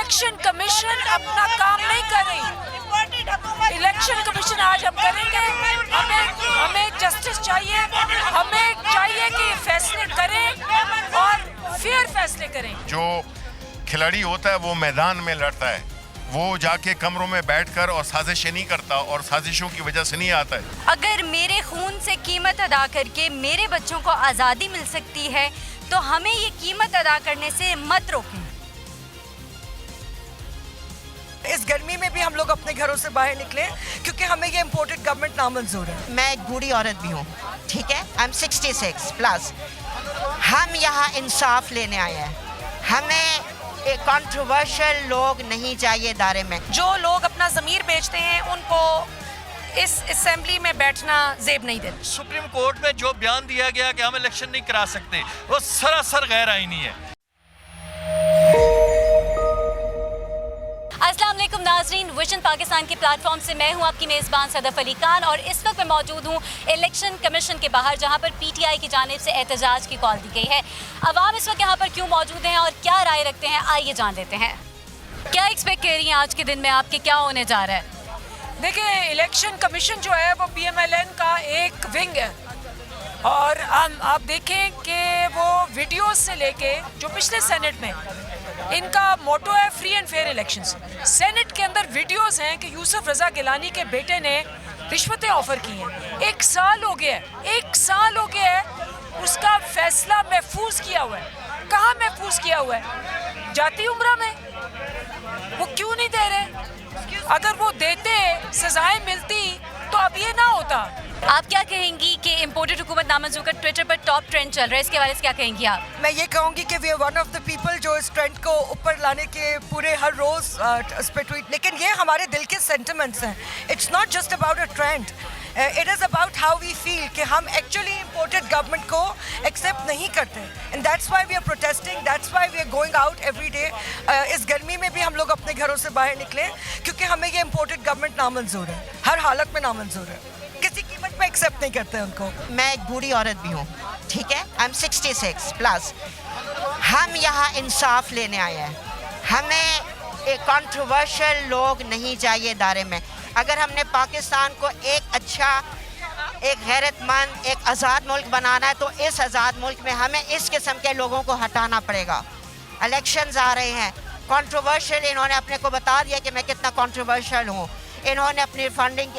Election commission अपना काम नहीं कर रही। इलेक्शन कमीशन आज हम करेंगे, हमें जस्टिस चाहिए, हमें चाहिए कि फैसले करें और फेयर फैसले करें। जो खिलाड़ी होता है वो मैदान में लड़ता है, वो जाके कमरों में बैठकर और साजिशें नहीं करता और साजिशों की वजह से नहीं आता है। अगर मेरे खून से कीमत अदा करके मेरे बच्चों को आज़ादी मिल सकती है तो हमें ये कीमत अदा करने से मत रोकें। इस गर्मी में भी हम लोग अपने घरों से बाहर निकले क्योंकि हमें ये इम्पोर्टेड गवर्नमेंट नामंजूर है। मैं एक बूढ़ी औरत भी हूँ, ठीक है, आई एम 66 प्लस। हम यहाँ इंसाफ लेने आए हैं, हमें एक कंट्रोवर्शियल लोग नहीं चाहिए इदारे में। जो लोग अपना ज़मीर बेचते हैं उनको इस असेंबली में बैठना जेब नहीं देता। सुप्रीम कोर्ट में जो बयान दिया गया कि हम इलेक्शन नहीं करा सकते, वो सरासर गैर आईनी है। अस्सलाम वालेकुम नाज़रीन, विजन पाकिस्तान के प्लेटफॉर्म से मैं हूं आपकी मेज़बान सदफ अली खान और इस वक्त मैं मौजूद हूं इलेक्शन कमीशन के बाहर, जहां पर पीटीआई की जानिब से एहतजाज की कॉल दी गई है। अवाम इस वक्त यहां पर क्यों मौजूद हैं और क्या राय रखते हैं, आइए जान लेते हैं। क्या एक्सपेक्ट कर रही हैं आज के दिन में आपके क्या होने जा रहा है? देखिए, इलेक्शन कमीशन जो है वो पीएमएलएन का एक विंग है और आप देखें कि वो वीडियोस से लेके जो पिछले सेनेट में इनका मोटो है free and fair elections. Senate के अंदर वीडियोस हैं कि यूसुफ रजा गिलानी के बेटे ने रिश्वतें ऑफर की हैं। 1 साल हो गया है, 1 साल हो गया है, उसका फैसला महफूज किया हुआ है। कहाँ महफूज किया हुआ है? जाती उम्रा में। वो क्यों नहीं दे रहे? अगर वो देते, सजाएं मिलती तो अब ये ना होता। आप क्या कहेंगी कि इम्पोर्टेड हुकूमत नामंजूर का ट्विटर पर टॉप ट्रेंड चल रहा है, इसके बारे में क्या कहेंगी आप? मैं ये कहूँगी कि we are one of the people जो इस ट्रेंड को ऊपर लाने के पूरे हर रोज़ उस पर ट्वीट, लेकिन ये हमारे दिल के सेंटिमेंट्स हैं। It's not just about a trend, it is about how we feel कि हम एक्चुअली इम्पोर्टेड गवर्नमेंट को एक्सेप्ट नहीं करते and that's why we are protesting, that's why we are going out every day. इस गर्मी में भी हम लोग अपने घरों से बाहर निकले क्योंकि हमें ये इम्पोर्टेड गवर्नमेंट नामंजूर है, हर हालत में नामंजूर है, किसी कीमत पे एक्सेप्ट नहीं करते उनको। मैं एक बूढ़ी औरत भी हूँ, ठीक है, आई एम 66 प्लस। हम यहाँ इंसाफ लेने आए हैं, हमें एक कंट्रोवर्शियल लोग नहीं चाहिए इदारे में। अगर हमने पाकिस्तान को एक अच्छा, एक गैरतमंद, एक आज़ाद मुल्क बनाना है तो इस आज़ाद मुल्क में हमें इस किस्म के लोगों को हटाना पड़ेगा। इलेक्शंस आ रहे हैं, कंट्रोवर्शियल, इन्होंने अपने को बता दिया कि मैं कितना कंट्रोवर्शियल हूँ। इन्होंने अपनी फंडिंग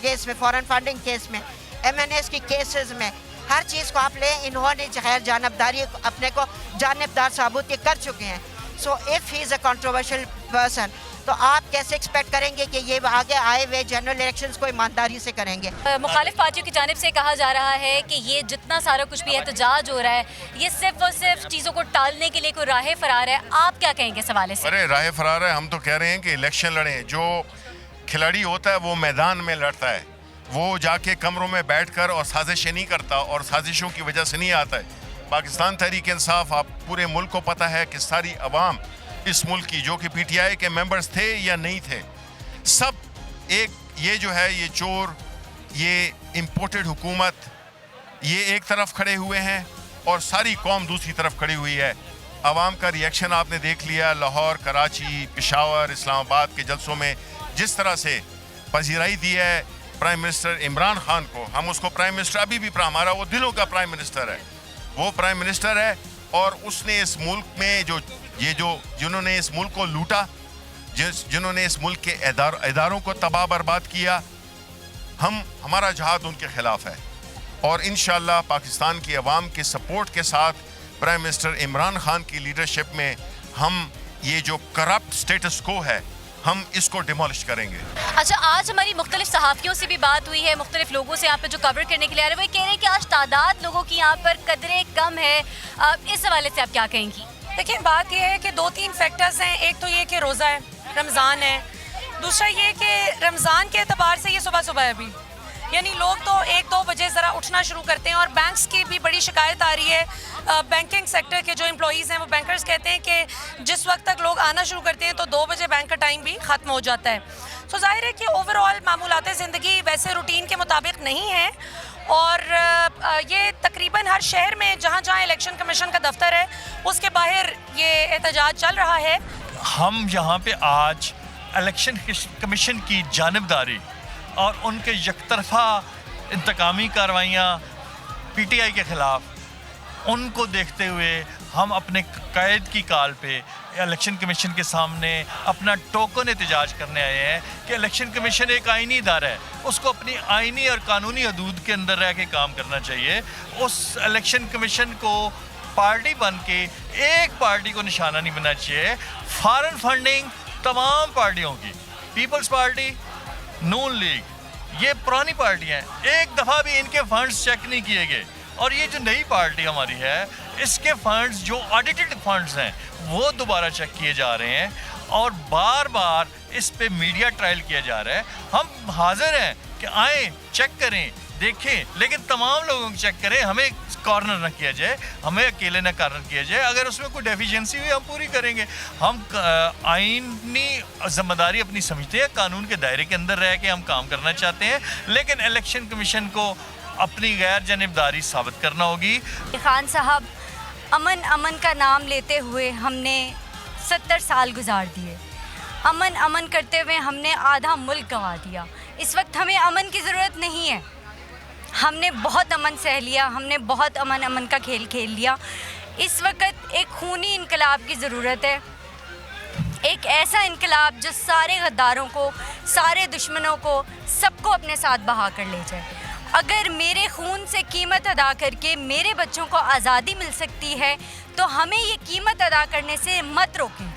केस में, फॉरेन फंडिंग केस में, MNS की केसेस में, हर चीज़ को आप लें, इन्होंने गैर जानबदारी अपने को जानबदार साबुत कर चुके हैं। So if he is a controversial person तो आप कैसे एक्सपेक्ट करेंगे कि ये आगे आए हुए जनरल इलेक्शंस को ईमानदारी से करेंगे? मुखालिफ पार्टियों की जानिब से कहा जा रहा है कि ये जितना सारा कुछ भी एहतजाज हो रहा है ये सिर्फ और सिर्फ चीज़ों को टालने के लिए कोई राह फरार है। आप क्या कहेंगे इस हवाले से? अरे राह फरार है, हम तो कह रहे हैं कि इलेक्शन लड़ें। जो खिलाड़ी होता है वो मैदान में लड़ता है, वो जाके कमरों में बैठकर और साजिशें नहीं करता और साजिशों की वजह से नहीं आता है। पाकिस्तान तहरीक इंसाफ, आप पूरे मुल्क को पता है कि सारी अवाम इस मुल्क की, जो कि पीटीआई के मेंबर्स थे या नहीं थे, सब एक ये जो है ये चोर, ये इम्पोर्टेड हुकूमत, ये एक तरफ खड़े हुए हैं और सारी कौम दूसरी तरफ खड़ी हुई है। अवाम का रिएक्शन आपने देख लिया, लाहौर, कराची, पेशावर, इस्लामाबाद के जलसों में जिस तरह से पजीराई दी है प्राइम मिनिस्टर इमरान खान को। हम उसको प्राइम मिनिस्टर अभी भी, हमारा वो दिलों का प्राइम मिनिस्टर है, वो प्राइम मिनिस्टर है और उसने इस मुल्क में जिन्होंने इस मुल्क को लूटा, जिन्होंने इस मुल्क के इदारों को तबाह बर्बाद किया, हमारा जहाद उनके खिलाफ है। और इंशाअल्लाह पाकिस्तान की अवाम के सपोर्ट के साथ प्राइम मिनिस्टर इमरान खान की लीडरशिप में हम ये जो करप्ट स्टेटस को है हम इसको डिमोलिश करेंगे। अच्छा, आज हमारी मुख्तलिफ सहाफ़ियों से भी बात हुई है, मुख्तलिफ लोगों से यहाँ पर जो कवर करने के लिए आ रहे हैं, वो कह रहे हैं कि आज तादाद लोगों की यहाँ पर कदरे कम है। इस हवाले से आप क्या कहेंगी? देखिए, बात यह है कि 2-3 फैक्टर्स हैं। एक तो ये कि रोज़ा है, रमज़ान है, दूसरा ये कि रमज़ान के एतबार से ये सुबह सुबह है अभी, यानी लोग तो 1-2 बजे ज़रा उठना शुरू करते हैं और बैंक्स की भी बड़ी शिकायत आ रही है। बैंकिंग सेक्टर के जो एम्प्लॉइज़ हैं वो बैंकर्स कहते हैं कि जिस वक्त तक लोग आना शुरू करते हैं तो 2 बजे बैंक का टाइम भी ख़त्म हो जाता है। सो ज़ाहिर है कि ओवरऑल मामूलात ज़िंदगी वैसे रूटीन के मुताबिक नहीं है और ये तकरीबन हर शहर में जहाँ जहाँ इलेक्शन कमीशन का दफ्तर है उसके बाहर ये एहतजाज चल रहा है। हम यहाँ पे आज इलेक्शन कमीशन की जानिबदारी और उनके यकतरफा इंतकामी कार्रवाइयाँ पीटीआई के ख़िलाफ़ उनको देखते हुए हम अपने कैद की कॉल पे इलेक्शन कमीशन के सामने अपना टोकन एहतजाज करने आए हैं कि इलेक्शन कमीशन एक आइनी इदारा है, उसको अपनी आइनी और कानूनी हदूद के अंदर रह के काम करना चाहिए। उस इलेक्शन कमीशन को पार्टी बन के एक पार्टी को निशाना नहीं बनना चाहिए। फॉरेन फंडिंग तमाम पार्टियों की, पीपल्स पार्टी, नून लीग, ये पुरानी पार्टियाँ हैं, एक दफ़ा भी इनके फंड्स चेक नहीं किए गए। और ये जो नई पार्टी हमारी है, इसके फंड्स जो ऑडिटेड फंड्स हैं वो दोबारा चेक किए जा रहे हैं और बार बार इस पे मीडिया ट्रायल किया जा रहा है। हम हाजिर हैं कि आए चेक करें, देखें, लेकिन तमाम लोगों को चेक करें, हमें कॉर्नर ना किया जाए, हमें अकेले ना कॉर्नर किया जाए। अगर उसमें कोई डेफिशिएंसी हुई हम पूरी करेंगे। हम आईनी जिम्मेदारी अपनी समझते हैं, कानून के दायरे के अंदर रह के हम काम करना चाहते हैं, लेकिन इलेक्शन कमीशन को अपनी गैर जानिबदारी साबित करना होगी। खान साहब, अमन अमन का नाम लेते हुए हमने 70 साल गुजार दिए। अमन अमन करते हुए हमने आधा मुल्क गंवा दिया। इस वक्त हमें अमन की ज़रूरत नहीं है। हमने बहुत अमन सह लिया, हमने बहुत अमन का खेल खेल लिया। इस वक्त एक खूनी इनकलाब की ज़रूरत है, एक ऐसा इनकलाब जो सारे गद्दारों को, सारे दुश्मनों को, सबको अपने साथ बहा कर ले जाए। अगर मेरे खून से कीमत अदा करके मेरे बच्चों को आज़ादी मिल सकती है तो हमें ये कीमत अदा करने से मत रोकें,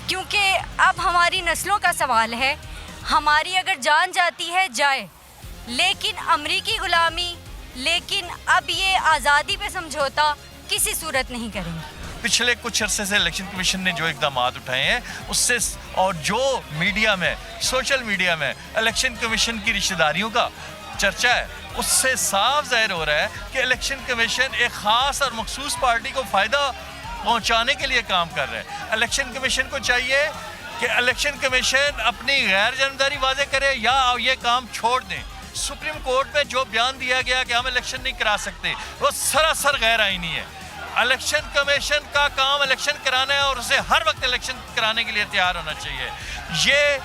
क्योंकि अब हमारी नस्लों का सवाल है। हमारी अगर जान जाती है जाए, लेकिन अमरीकी गुलामी, लेकिन अब ये आज़ादी पे समझौता किसी सूरत नहीं करेंगे। पिछले कुछ अरसे से इलेक्शन कमीशन ने जो इकदाम उठाए हैं उससे, और जो मीडिया में, सोशल मीडिया में इलेक्शन कमीशन की रिश्तेदारियों का चर्चा है, उससे साफ जाहिर हो रहा है कि इलेक्शन कमीशन एक ख़ास और मखसूस पार्टी को फ़ायदा पहुंचाने के लिए काम कर रहे हैं। इलेक्शन कमीशन को चाहिए कि इलेक्शन कमीशन अपनी गैर जानबदारी वाज़े करे या ये काम छोड़ दें। सुप्रीम कोर्ट में जो बयान दिया गया कि हम इलेक्शन नहीं करा सकते, वो सरासर गैर आईनी है। इलेक्शन कमीशन का काम इलेक्शन कराना है और उसे हर वक्त इलेक्शन कराने के लिए तैयार होना चाहिए। ये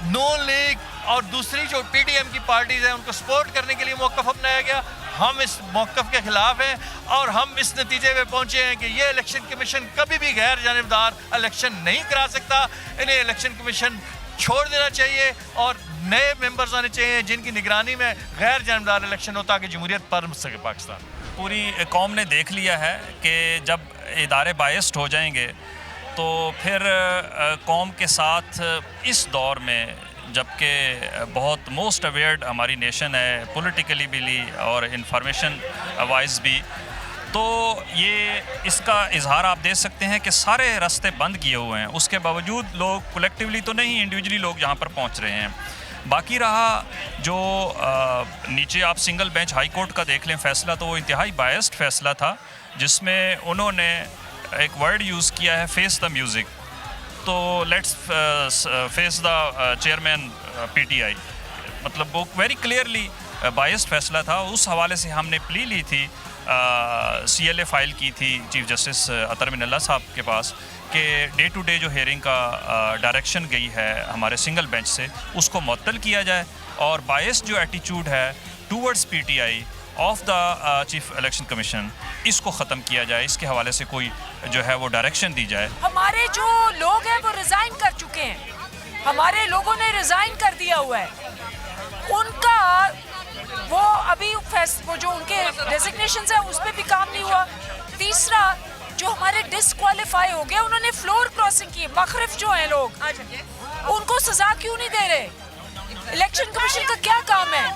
नून लीग और दूसरी जो पीडीएम की पार्टीज हैं उनको सपोर्ट करने के लिए मौक़िफ़ अपनाया गया। हम इस मौक़िफ़ के ख़िलाफ़ हैं और हम इस नतीजे में पहुँचे हैं कि ये इलेक्शन कमीशन कभी भी गैर जानिबदार इलेक्शन नहीं करा सकता। इन्हें इलेक्शन कमीशन छोड़ देना चाहिए और नए मेंबर्स आने चाहिए जिनकी निगरानी में गैर जानिबदार इलेक्शन हो, ताकि जमहूरियत पर सके पाकिस्तान। पूरी कौम ने देख लिया है कि जब इदारे बायस्ड हो जाएंगे तो फिर कौम के साथ इस दौर में, जबकि बहुत मोस्ट अवेयर्ड हमारी नेशन है पॉलिटिकली भी और इंफॉर्मेशन वाइज भी, तो ये इसका इजहार आप देख सकते हैं कि सारे रास्ते बंद किए हुए हैं। उसके बावजूद लोग कलेक्टिवली तो नहीं, इंडिविजुअली लोग यहाँ पर पहुँच रहे हैं। बाकी रहा जो नीचे आप सिंगल बेंच हाई कोर्ट का देख लें फैसला, तो वो इंतहाई बायस्ड फैसला था, जिसमें उन्होंने एक वर्ड यूज़ किया है, फेस द म्यूज़िक। तो let's face the chairman PTI, मतलब वो वेरी क्लियरली बायस्ड फैसला था। उस हवाले से हमने प्ली ली थी, CLA फाइल की थी चीफ जस्टिस अतर मिनल्ला साहब के पास कि डे टू डे जो हेयरिंग का डायरेक्शन गई है हमारे सिंगल बेंच से, उसको मुअत्तल किया जाए और बायस्ड जो एटीट्यूड है towards PTI of the chief election commission, इसको ख़त्म किया जाए। इसके हवाले से कोई जो है वो डायरेक्शन दी जाए। हमारे जो लोग हैं वो रिज़ाइन कर चुके हैं, हमारे लोगों ने रिज़ाइन कर दिया हुआ है। उनका वो अभी वो जो उनके डेजिग्नेशंस है उस पर भी काम नहीं हुआ। तीसरा, जो हमारे डिस्क्वालीफाई हो गए, उन्होंने फ्लोर क्रॉसिंग की। मखरिफ जो हैं लोग, उनको सजा क्यों नहीं दे रहे? इलेक्शन कमीशन का क्या काम है?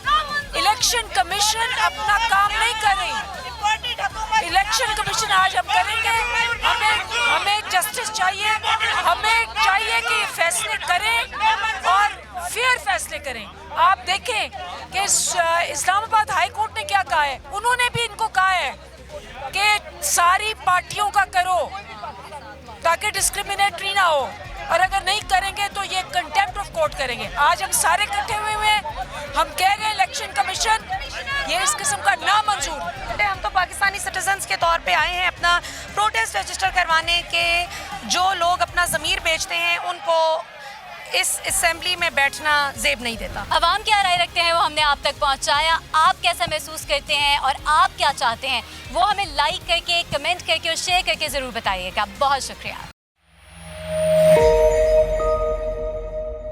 इलेक्शन कमीशन अपना काम नहीं कर रही। इलेक्शन कमीशन आज हम करेंगे, हमें जस्टिस चाहिए, हमें चाहिए कि फैसले करें और फेयर फैसले करें। आप देखें कि इस्लामाबाद हाई कोर्ट ने क्या कहा है, उन्होंने भी इनको कहा है कि सारी पार्टियों का करो ताकि डिस्क्रिमिनेटरी ना हो, और अगर नहीं करेंगे तो ये कंटेम्प्ट ऑफ कोर्ट करेंगे। आज हम सारे इकट्ठे हुए हैं, हम कह रहे हैं इलेक्शन कमीशन ये इस किस्म का नामंजूर। हम तो पाकिस्तानी सिटीजन्स के तौर पे आए हैं अपना प्रोटेस्ट रजिस्टर करवाने के। जो लोग अपना ज़मीर बेचते हैं उनको इस असेंबली में बैठना जेब नहीं देता। अवाम क्या राय रखते हैं वो हमने आप तक पहुंचाया। आप कैसा महसूस करते हैं और आप क्या चाहते हैं वो हमें लाइक करके, कमेंट करके और शेयर करके ज़रूर बताइएगा। बहुत शुक्रिया।